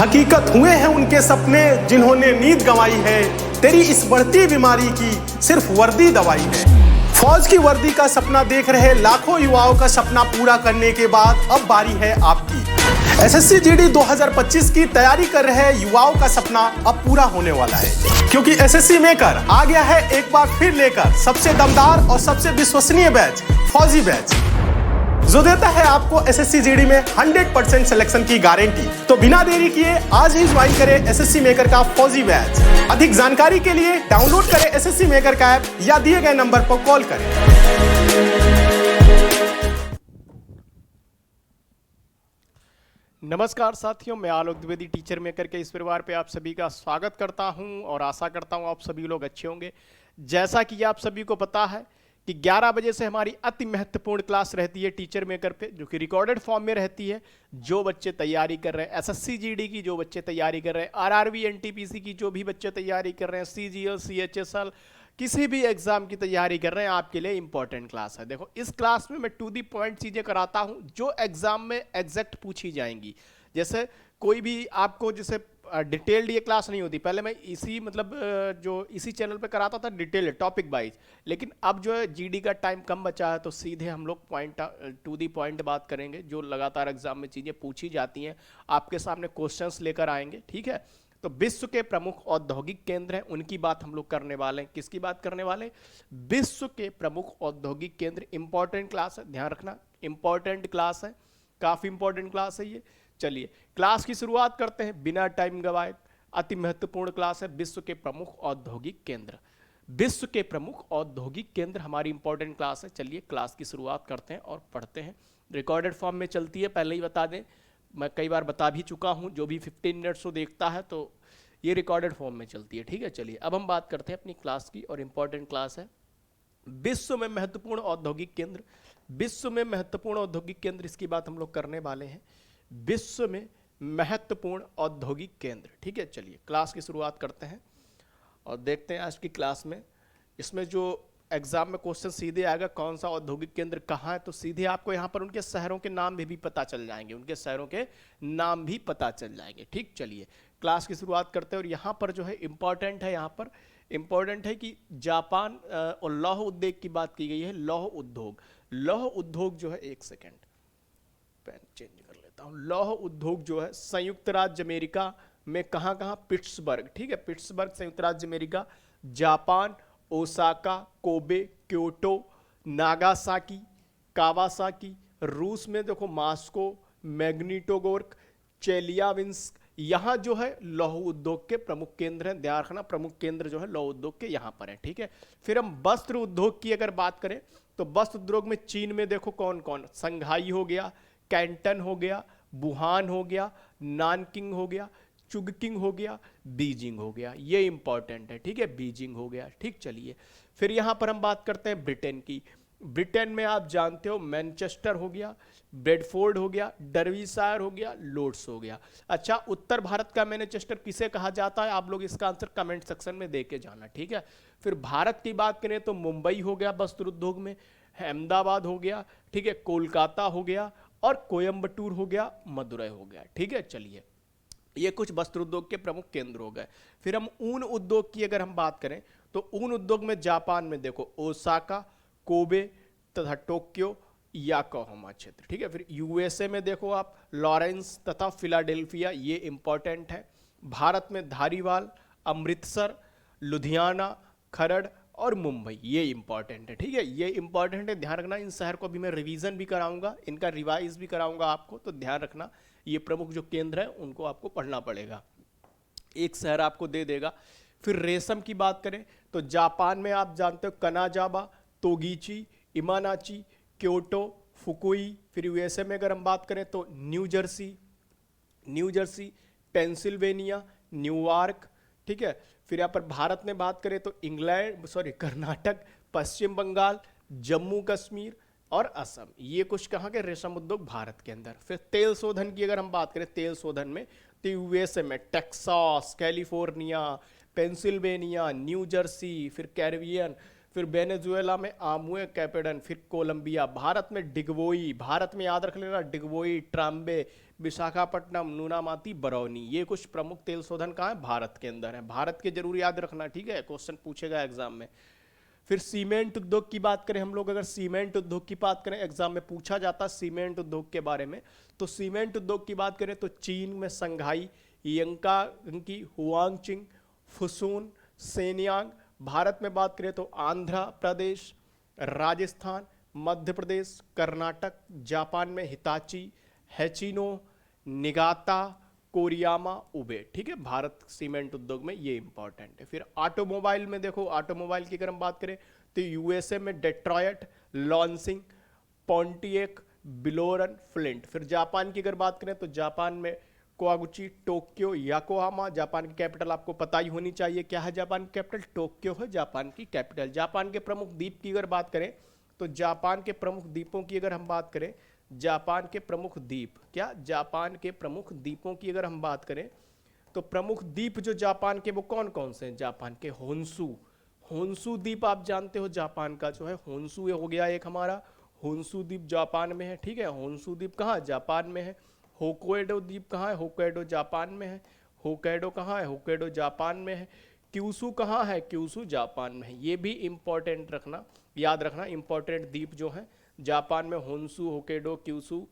हकीकत हुए हैं उनके सपने जिन्होंने नींद गंवाई है। तेरी इस बढ़ती बीमारी की सिर्फ वर्दी दवाई है। फौज की वर्दी का सपना देख रहे लाखों युवाओं का सपना पूरा करने के बाद अब बारी है आपकी। एसएससी जीडी 2025 की तैयारी कर रहे युवाओं का सपना अब पूरा होने वाला है, क्योंकि एसएससी मेकर आ गया है एक बार फिर लेकर सबसे दमदार और सबसे विश्वसनीय बैच, फौजी बैच, जो देता है आपको एसएससी जीडी में 100% सिलेक्शन की गारंटी। तो बिना देरी किए आज ही ज्वाइन करें एसएससी मेकर का फौजी बैच। अधिक जानकारी के लिए डाउनलोड करें एसएससी मेकर का ऐप या दिए गए नंबर पर कॉल करें। नमस्कार साथियों, मैं आलोक द्विवेदी टीचर मेकर के इस परिवार पे आप सभी का स्वागत करता हूं और आशा करता हूं आप सभी लोग अच्छे होंगे। जैसा कि आप सभी को पता है कि 11 बजे से हमारी अति महत्वपूर्ण क्लास रहती है टीचर मेकर पे, जो कि रिकॉर्डेड फॉर्म में रहती है। जो बच्चे तैयारी कर रहे हैं एसएससी जीडी की, जो बच्चे तैयारी कर रहे हैं आरआरबी एनटीपीसी की, जो भी बच्चे तैयारी कर रहे हैं सीजीएल सीएचएसएल, किसी भी एग्जाम की तैयारी कर रहे हैं, आपके लिए इंपॉर्टेंट क्लास है। देखो, इस क्लास में मैं टू दी पॉइंट चीजें कराता हूं जो एग्जाम में एग्जैक्ट पूछी जाएंगी। जैसे कोई भी आपको जैसे डिटेल्ड ये क्लास नहीं होती, पहले मैं इसी जो इसी चैनल पे कराता था डिटेल्ड टॉपिक वाइज, लेकिन अब जो है जीडी का टाइम कम बचा है तो सीधे हम लोग पॉइंट टू दी पॉइंट बात करेंगे। जो लगातार एग्जाम में चीज़ें पूछी जाती हैं आपके सामने क्वेश्चंस लेकर आएंगे, ठीक है। तो विश्व के प्रमुख औद्योगिक केंद्र हैं, उनकी बात हम लोग करने वाले हैं। किसकी बात करने वाले हैं? विश्व के प्रमुख औद्योगिक केंद्र। इंपॉर्टेंट क्लास है, ध्यान रखना, इंपॉर्टेंट क्लास है, काफी इंपॉर्टेंट क्लास है ये। चलिए क्लास की शुरुआत करते हैं बिना टाइम गवाए। अति महत्वपूर्ण क्लास है, विश्व के प्रमुख औद्योगिक केंद्र। विश्व के प्रमुख औद्योगिक केंद्र हमारी इंपॉर्टेंट क्लास है। चलिए क्लास की शुरुआत करते हैं और पढ़ते हैं। रिकॉर्डेड फॉर्म में चलती है, पहले ही बता दें, मैं कई बार बता भी चुका हूं। जो भी 15 मिनट्स को देखता है तो ये रिकॉर्डेड फॉर्म में चलती है, ठीक है। चलिए अब हम बात करते हैं अपनी क्लास की, और इंपॉर्टेंट क्लास है विश्व में महत्वपूर्ण औद्योगिक केंद्र। विश्व में महत्वपूर्ण औद्योगिक केंद्र, इसकी बात हम लोग करने वाले हैं। विश्व में महत्वपूर्ण औद्योगिक केंद्र, ठीक है। चलिए क्लास की शुरुआत करते हैं और देखते हैं आज की क्लास में। इसमें जो एग्जाम में क्वेश्चन सीधे आएगा कौन सा औद्योगिक केंद्र कहाँ है, तो सीधे आपको यहाँ पर उनके शहरों के नाम भी पता चल जाएंगे, उनके शहरों के नाम भी पता चल जाएंगे, ठीक। चलिए क्लास की शुरुआत करते हैं। और यहाँ पर जो है इंपॉर्टेंट है, यहाँ पर इंपॉर्टेंट है कि जापान और लौह उद्योग की बात की गई है। लौह उद्योग, लौह उद्योग जो है, एक सेकेंड पेन चेंज कर लेता हूँ। लौह उद्योग जो है संयुक्त राज्य अमेरिका में कहाँ कहाँ? पिट्सबर्ग, ठीक है, पिट्सबर्ग संयुक्त राज्य America. Japan Osaka, Kobe, Kyoto, Nagasaki, Kawasaki. रूस में देखो मॉस्को, मैग्निटोगोर्क, चेलियाविंस्क। यहाँ जो है लौह उद्योग के प्रमुख केंद्र हैं, ध्यान रखना, प्रमुख केंद्र जो है लौह उद्योग के यहाँ पर है, ठीक है। फिर हम वस्त्र उद्योग की अगर बात करें तो वस्त्र उद्योग में चीन में देखो कौन कौन? संघाई हो गया, कैंटन हो गया, वुहान हो गया, नानकिंग हो गया, चुगकिंग हो गया, बीजिंग हो गया। ये इंपॉर्टेंट है, ठीक है, बीजिंग हो गया, ठीक। चलिए फिर यहां पर हम बात करते हैं ब्रिटेन की। ब्रिटेन में आप जानते हो मैनचेस्टर हो गया, ब्रेडफोर्ड हो गया, डर्बीशायर हो गया, लोर्ड्स हो गया। अच्छा, उत्तर भारत का मैनचेस्टर किसे कहा जाता है? आप लोग इसका आंसर कमेंट सेक्शन में दे के जाना, ठीक है। फिर भारत की बात करें तो मुंबई हो गया वस्त्र उद्योग में, अहमदाबाद हो गया, ठीक है, कोलकाता हो गया, और कोयम्बटूर हो गया, मदुरई हो गया, ठीक है। चलिए ये कुछ वस्त्र उद्योग के प्रमुख केंद्र हो गए। फिर हम ऊन उद्योग की अगर हम बात करें तो ऊन उद्योग में जापान में देखो ओसाका, कोबे तथा टोक्यो, याकोहामा क्षेत्र, ठीक है। फिर यूएसए में देखो आप लॉरेंस तथा फिलाडेल्फिया, ये इंपॉर्टेंट है। भारत में धारीवाल, अमृतसर, लुधियाना, खरड़ और मुंबई, ये इंपॉर्टेंट है, ठीक है, ये इंपॉर्टेंट है, ध्यान रखना। इन शहर को भी मैं रिवीजन भी कराऊंगा, इनका रिवाइज भी कराऊंगा आपको, तो ध्यान रखना ये प्रमुख जो केंद्र है उनको आपको पढ़ना पड़ेगा, एक शहर आपको दे देगा। फिर रेशम की बात करें तो जापान में आप जानते हो कनाजावा, तोगीची, इमानाची, क्योटो, फुकुई। फिर यूएसए में अगर हम बात करें तो न्यू जर्सी, पेंसिल्वेनिया, न्यूयॉर्क, ठीक है। फिर यहाँ पर भारत में बात करें तो कर्नाटक, पश्चिम बंगाल, जम्मू कश्मीर और असम, ये कुछ कहाँ के रेशम उद्योग भारत के अंदर। फिर तेल शोधन की अगर हम बात करें, तेल शोधन में तो यूएसए में Texas, California, Pennsylvania, new Jersey, फिर कैरिबियन, फिर वेनेजुएला में आमुए कैपेडन, फिर कोलंबिया, भारत में डिगबोई, भारत में याद रख लेना डिगबोई, ट्राम्बे, विशाखापट्टनम, नूनामाती, बरौनी। ये कुछ प्रमुख तेल शोधन कहाँ है? भारत के अंदर है। भारत के जरूर याद रखना, ठीक है, क्वेश्चन पूछेगा एग्जाम में। फिर सीमेंट उद्योग की बात करें हम लोग, अगर सीमेंट उद्योग की बात करें, एग्जाम में पूछा जाता सीमेंट उद्योग के बारे में, तो सीमेंट उद्योग की बात करें तो चीन में संघाई, यंकी, हुआंगचिंग, फुसून, सेनियांग। भारत में बात करें तो आंध्र प्रदेश, राजस्थान, मध्य प्रदेश, कर्नाटक, जापान में हिताची, हैचिनो, निगाता, कोरियामा, उबे। ठीक है, भारत सीमेंट उद्योग में ये इंपॉर्टेंट है। फिर ऑटोमोबाइल में देखो, ऑटोमोबाइल की अगर हम बात करें तो यूएसए में डेट्रॉयट, लॉन्सिंग, पॉन्टिएक, बिलोरन, फ्लिंट। फिर जापान की अगर बात करें तो जापान में कावागुची, टोक्यो, याकोहामा। जापान की कैपिटल आपको पता ही होनी चाहिए, क्या है जापान की कैपिटल? टोक्यो है जापान की कैपिटल। जापान के प्रमुख द्वीप की अगर बात करें तो जापान के प्रमुख द्वीपों की अगर हम बात करें, जापान के प्रमुख द्वीप, क्या जापान के प्रमुख द्वीपों की अगर हम बात करें तो प्रमुख द्वीप जो जापान के वो कौन कौन से हैं? जापान के होन्सू, होन्सू द्वीप आप जानते हो जापान का जो है होन्सू हो गया एक हमारा, होन्सू द्वीप जापान में है। ठीक है, होन्सू द्वीप कहाँ? जापान में है। होक्काइडो द्वीप कहाँ है? होक्काइडो जापान में है। होक्काइडो कहाँ है? होक्काइडो जापान में है। क्यूसू कहाँ है? क्यूसू जापान में है। ये भी इंपॉर्टेंट रखना, याद रखना, इंपॉर्टेंट द्वीप जो है जापान में होन्सू, होक्काइडो, क्यूसू,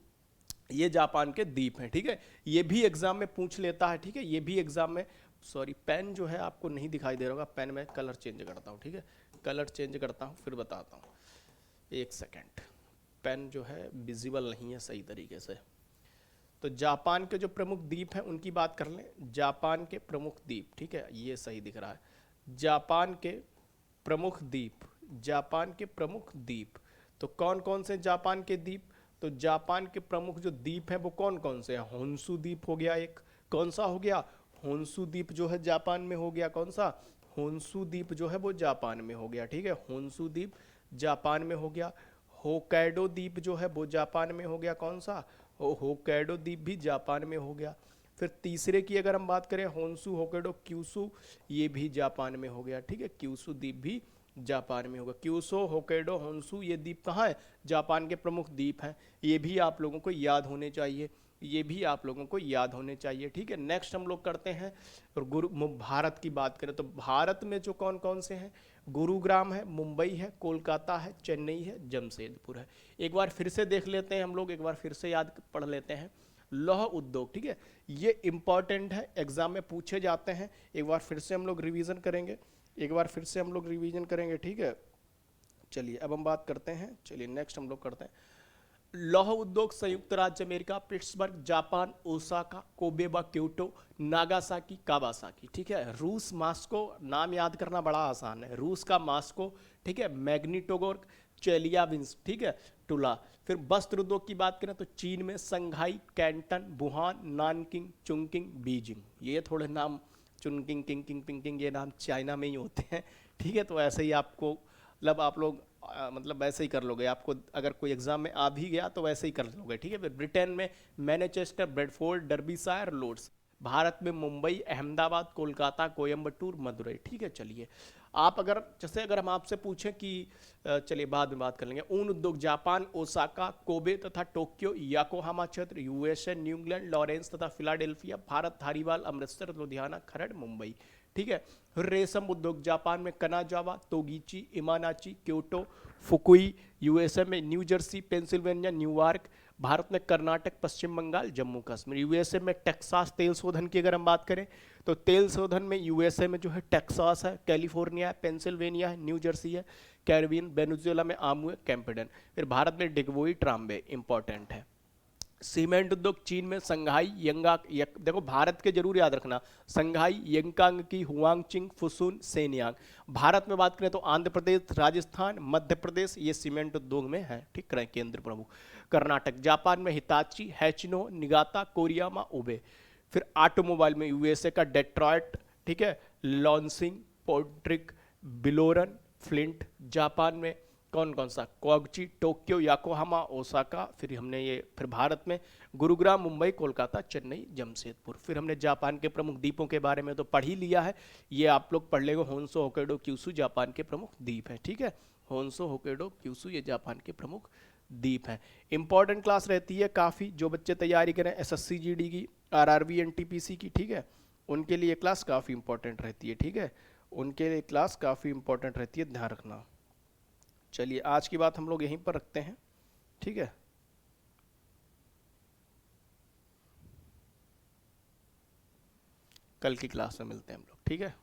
ये जापान के द्वीप हैं। ठीक है, ये भी एग्जाम में पूछ लेता है। ठीक है, ये भी एग्जाम में, सॉरी पेन जो है आपको नहीं दिखाई दे रहा होगा, पेन में कलर चेंज करता हूँ। ठीक है, कलर चेंज करता हूँ फिर बताता हूँ, एक सेकेंड। पेन जो है विजिबल नहीं है सही तरीके से। तो जापान के जो प्रमुख द्वीप हैं उनकी बात कर लें, जापान के प्रमुख द्वीप। ठीक है, ये सही दिख रहा है, जापान के प्रमुख द्वीप, जापान के प्रमुख द्वीप। तो कौन कौन से जापान के द्वीप? तो जापान के प्रमुख जो द्वीप हैं वो कौन कौन से हैं? होन्सू द्वीप हो गया एक, कौन सा हो गया? होन्सू द्वीप जो है जापान में हो गया, कौन सा? होन्सू द्वीप जो है वो जापान में हो गया। ठीक है, होन्सू द्वीप जापान में हो गया। होक्काइडो द्वीप जो है वो जापान में हो गया, कौन सा? होक्काइडो द्वीप भी जापान में हो गया। फिर तीसरे की अगर हम बात करें, होन्सू, होक्काइडो, क्यूसू, ये भी जापान में हो गया। ठीक है, क्यूसू द्वीप भी जापान में होगा। क्यूसो, होक्काइडो, होन्सू, ये द्वीप कहाँ है? जापान के प्रमुख द्वीप हैं। ये भी आप लोगों को याद होने चाहिए, ये भी आप लोगों को याद होने चाहिए। ठीक है, नेक्स्ट हम लोग करते हैं भारत की बात करें तो भारत में जो कौन कौन से हैं, गुरुग्राम है, मुंबई है, कोलकाता है, चेन्नई है, जमशेदपुर है। एक बार फिर से देख लेते हैं हम लोग, एक बार फिर से याद पढ़ लेते हैं। लौह उद्योग, ठीक है, ये इंपॉर्टेंट है, एग्जाम में पूछे जाते हैं। एक बार फिर से हम लोग रिवीजन करेंगे, एक बार फिर से हम लोग रिवीजन करेंगे। ठीक है, चलिए अब हम बात करते हैं, चलिए नेक्स्ट हम लोग करते हैं लौह उद्योग। संयुक्त राज्य America, Pittsburgh Japan, Osaka, Kobe व क्योटो, नागासाकी, कावासाकी। ठीक है, रूस मास्को, नाम याद करना बड़ा आसान है, रूस का मास्को। ठीक है, मैग्निटोगोर्क, चेलियाबिंस्क। ठीक है, टुला। फिर वस्त्र उद्योग की बात करें तो चीन में संघाई, Canton, Wuhan, Nanking, Chungking, Beijing. ये थोड़े नाम, चुनकिंग, किंग, पिंकिंग, ये नाम चाइना में ही होते हैं। ठीक है, तो ऐसे ही आपको मतलब आप लोग मतलब वैसे ही कर लोगे, आपको अगर कोई एग्जाम में आ भी गया तो वैसे ही कर लोगे। ठीक है, फिर ब्रिटेन में Manchester, Bradford, Derbyshire, Lord's. Bharat में मुंबई, अहमदाबाद, कोलकाता, कोयम्बटूर, मदुरई। ठीक है, चलिए आप अगर जैसे अगर हम आपसे पूछें कि चलिए बाद में बात कर लेंगे, ऊन उद्योग जापान, ओसाका, कोबे तथा टोक्यो, याकोहामा क्षेत्र, यूएसए, न्यू इंग्लैंड, लॉरेंस तथा फिलाडेल्फिया। भारत धारीवाल, अमृतसर, लुधियाना, खरड़, मुंबई। ठीक है, रेशम उद्योग जापान में कनाजावा, तोगीची, इमानाची, क्योटो, फुकुई। यूएसए में new Jersey, Pennsylvania, New York. Bharat में कर्नाटक, पश्चिम बंगाल, जम्मू कश्मीर। यूएसए में टेक्सास। तेल शोधन की अगर हम बात करें तो तेल शोधन में यूएसए में जो है टेक्सास है, कैलिफोर्निया है, पेंसिल्वेनिया है, न्यू जर्सी है, कैरिबियन। वेनेजुएला में आमुए, कैम्पेडन। फिर भारत में डिगबोई, ट्राम्बे इंपॉर्टेंट है। सीमेंट उद्योग चीन में संघाई, देखो भारत के जरूर याद रखना, संघाई, यंकांगी, हुआंगचिंग, फुसून, सेनियांग। भारत में बात करें तो आंध्र प्रदेश, राजस्थान, मध्य प्रदेश, ये सीमेंट उद्योग में है। ठीक है, केंद्र प्रमुख। कर्नाटक, जापान में हिताची, हैचिनो, निगाता, कोरियामा, उबे। फिर ऑटोमोबाइल में यूएसए का डेट्रॉयट। ठीक है, लॉन्सिंग, पोर्ट्रिक, बिलोरन, फ्लिंट। जापान में कौन कौन सा, कोच्चि, टोक्यो, योकोहामा, ओसाका, फिर भारत में गुरुग्राम, मुंबई, कोलकाता, चेन्नई, जमशेदपुर। फिर हमने जापान के प्रमुख द्वीपों के बारे में तो पढ़ ही लिया है, ये आप लोग पढ़ लेंगे। होन्सो, होक्काइडो, क्यूशू जापान के प्रमुख द्वीप है, ठीक है। होन्सो, होक्काइडो, क्यूशू ये जापान के प्रमुख द्वीप हैं। इंपॉर्टेंट क्लास रहती है काफ़ी, जो बच्चे तैयारी करें एसएससी जीडी की, आरआरबी, एनटीपीसी की, ठीक है, उनके लिए क्लास काफ़ी इंपॉर्टेंट रहती है, ठीक है, उनके लिए क्लास काफ़ी इंपॉर्टेंट रहती है, ध्यान रखना। चलिए आज की बात हम लोग यहीं पर रखते हैं, ठीक है। कल की क्लास में मिलते हैं हम लोग, ठीक है।